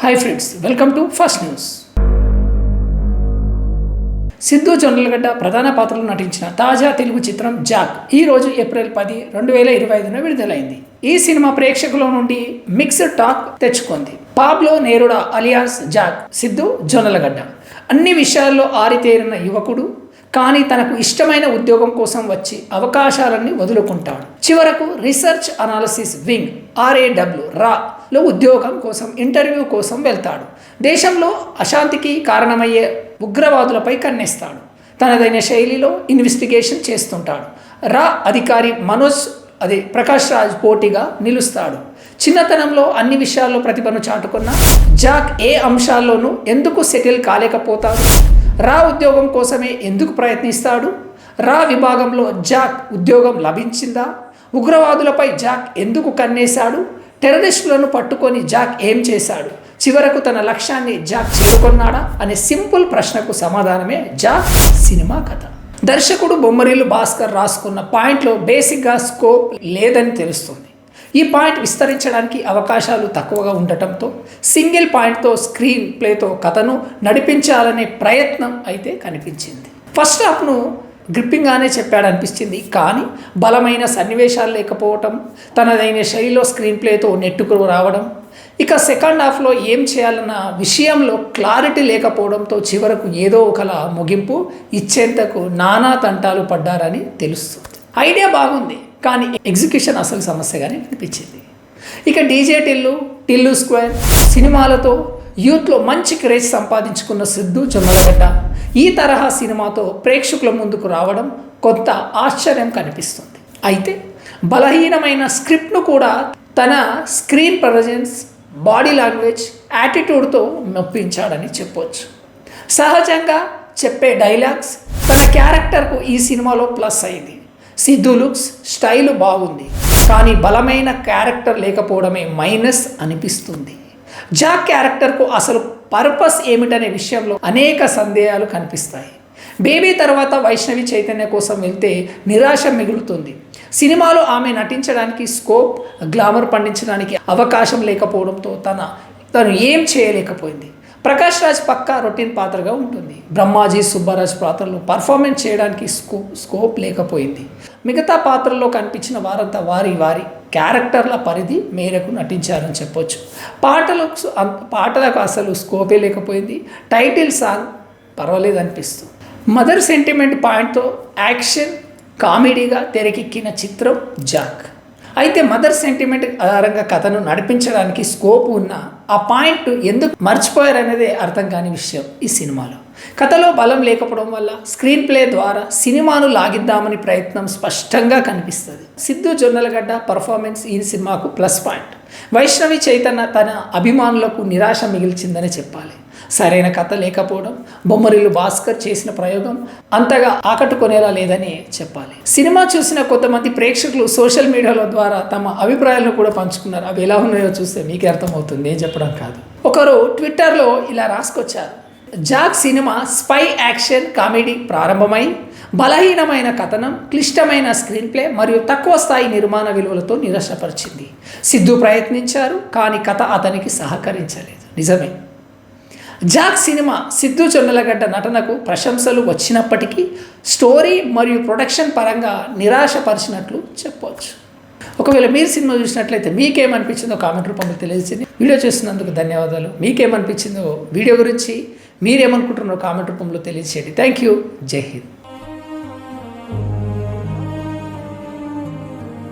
Hi friends, welcome to first news. Siddhu Jonnalagadda ప్రధాన పాత్రలో నటించిన తాజా తెలుగు చిత్రం జాక్ ఈరోజు ఏప్రిల్ 10, 2025 విడుదలైంది. ఈ సినిమా ప్రేక్షకుల నుండి మిక్స్డ్ టాక్ తెచ్చుకుంది. Pablo Neruda alias Jack Siddhu Jonnalagadda అన్ని విషయాల్లో ఆరితేరిన యువకుడు. కానీ తనకు ఇష్టమైన ఉద్యోగం కోసం వచ్చి అవకాశాలన్నీ వదులుకుంటాడు. చివరకు రీసెర్చ్ అనాలిసిస్ వింగ్ RAW ఉద్యోగం కోసం ఇంటర్వ్యూ కోసం వెళ్తాడు. దేశంలో అశాంతికి కారణమయ్యే ఉగ్రవాదులపై కన్నేస్తాడు. తనదైన శైలిలో ఇన్వెస్టిగేషన్ చేస్తుంటాడు. అధికారి ప్రకాష్ రాజ్ పోటీగా నిలుస్తాడు. చిన్నతనంలో అన్ని విషయాల్లో ప్రతిభను చాటుకున్న జాక్ ఏ అంశాల్లోనూ ఎందుకు సెటిల్ కాలేకపోతాడు? ఉద్యోగం కోసమే ఎందుకు ప్రయత్నిస్తాడు? విభాగంలో జాక్ ఉద్యోగం లభించిందా? ఉగ్రవాదులపై జాక్ ఎందుకు కన్నేశాడు? టెర్రరిస్టులను పట్టుకొని జాక్ ఏం చేశాడు? చివరకు తన లక్ష్యాన్ని జాక్ చేరుకున్నాడా అనే సింపుల్ ప్రశ్నకు సమాధానమే జాక్ సినిమా కథ. దర్శకుడు బొమ్మరిల్లు భాస్కర్ రాసుకున్న పాయింట్లో బేసిక్గా స్కోప్ లేదని తెలుస్తుంది. ఈ పాయింట్ విస్తరించడానికి అవకాశాలు తక్కువగా ఉండటంతో సింగిల్ పాయింట్తో స్క్రీన్ ప్లేతో కథను నడిపించాలనే ప్రయత్నం అయితే కనిపించింది. ఫస్ట్ హాఫ్ను గ్రిప్పింగ్గానే చెప్పాడనిపించింది, కానీ బలమైన సన్నివేశాలు లేకపోవటం, తనదైన శైలిలో స్క్రీన్ ప్లేతో నెట్టుకు రావడం, ఇక సెకండ్ హాఫ్లో ఏం చేయాలన్న విషయంలో క్లారిటీ లేకపోవడంతో చివరకు ఏదో ఒకలా ముగింపు ఇచ్చేంతకు నానా తంటాలు పడ్డారని తెలుస్తుంది. ఐడియా బాగుంది, కానీ ఎగ్జిక్యూషన్ అసలు సమస్యగానే అనిపించింది. ఇక డీజే టిల్లు స్క్వేర్ సినిమాలతో యూత్లో మంచి క్రేజ్ సంపాదించుకున్న సిద్ధు జొన్నలగడ్డ ఈ తరహా సినిమాతో ప్రేక్షకుల ముందుకు రావడం కొంత ఆశ్చర్యం కనిపిస్తుంది. అయితే బలహీనమైన స్క్రిప్ట్ను కూడా తన స్క్రీన్ ప్రజెన్స్, బాడీ లాంగ్వేజ్, యాటిట్యూడ్తో మెప్పించాడని చెప్పొచ్చు. సహజంగా చెప్పే డైలాగ్స్ తన క్యారెక్టర్కు ఈ సినిమాలో ప్లస్ అయింది. సిద్ధు లుక్స్, స్టైల్ బాగుంది, కానీ బలమైన క్యారెక్టర్ లేకపోవడమే మైనస్ అనిపిస్తుంది. జాక్ క్యారెక్టర్కు అసలు పర్పస్ ఏమిటనే విషయంలో అనేక సందేహాలు కనిపిస్తాయి. బేబీ తర్వాత వైష్ణవి చైతన్య కోసం వెళ్తే నిరాశ మిగులుతుంది. సినిమాలో ఆమె నటించడానికి స్కోప్, గ్లామర్ పండించడానికి అవకాశం లేకపోవడంతో తను ఏం చేయలేకపోయింది. ప్రకాష్ రాజ్ పక్కా రొటీన్ పాత్రగా ఉంటుంది. బ్రహ్మాజీ, సుబ్బరాజ్ పాత్రలో పర్ఫార్మెన్స్ చేయడానికి స్కోప్ లేకపోయింది. మిగతా పాత్రల్లో కనిపించిన వారంతా వారి క్యారెక్టర్ల పరిధి మేరకు నటించారని చెప్పొచ్చు. పాటలకు అసలు స్కోపే లేకపోయింది. టైటిల్ సాంగ్ పర్వాలేదు అనిపిస్తుంది. మదర్ సెంటిమెంట్ పాయింట్తో యాక్షన్ కామెడీగా తెరకెక్కిన చిత్రం జాక్. అయితే మదర్ సెంటిమెంట్ ఆధారంగా కథను నడిపించడానికి స్కోప్ ఉన్న ఆ పాయింట్ ఎందుకు మర్చిపోయారనేదే అర్థం కాని విషయం ఈ సినిమాలో. కథలో బలం లేకపోవడం వల్ల స్క్రీన్ ప్లే ద్వారా సినిమాను లాగిద్దామని ప్రయత్నం స్పష్టంగా కనిపిస్తుంది. సిద్ధు జొన్నలగడ్డ పర్ఫార్మెన్స్ ఈ సినిమాకు ప్లస్ పాయింట్. వైష్ణవి చైతన్య తన అభిమానులకు నిరాశ మిగిల్చిందని చెప్పాలి. సరైన కథ లేకపోవడం, బొమ్మరిల్లు భాస్కర్ చేసిన ప్రయోగం అంతగా ఆకట్టుకునేలా లేదని చెప్పాలి. సినిమా చూసిన కొంతమంది ప్రేక్షకులు సోషల్ మీడియాల ద్వారా తమ అభిప్రాయాలను కూడా పంచుకున్నారు. అవి ఎలా ఉన్నాయో చూస్తే మీకే అర్థమవుతుంది, నేను చెప్పడం కాదు. ఒకరు ట్విట్టర్లో ఇలా రాసుకొచ్చారు: Jack cinema spy action comedy ప్రారంభమై బలహీనమైన కథనం, క్లిష్టమైన స్క్రీన్ ప్లే మరియు తక్కువ స్థాయి నిర్మాణ విలువలతో నిరాశపరిచింది. సిద్ధు ప్రయత్నించారు, కానీ కథ అతనికి సహకరించలేదు. నిజమే, జాక్ సినిమా సిద్ధు జొన్నలగడ్డ నటనకు ప్రశంసలు వచ్చినప్పటికీ స్టోరీ మరియు ప్రొడక్షన్ పరంగా నిరాశపరిచినట్లు చెప్పవచ్చు. ఒకవేళ మీరు సినిమా చూసినట్లయితే మీకేమనిపించిందో కామెంట్ రూపంలో తెలియజేయండి. వీడియో చేస్తున్నందుకు ధన్యవాదాలు. మీకేమనిపించిందో వీడియో గురించి మీరేమనుకుంటున్నారో కామెంట్ రూపంలో తెలియజేయండి. Thank you. జై హింద్.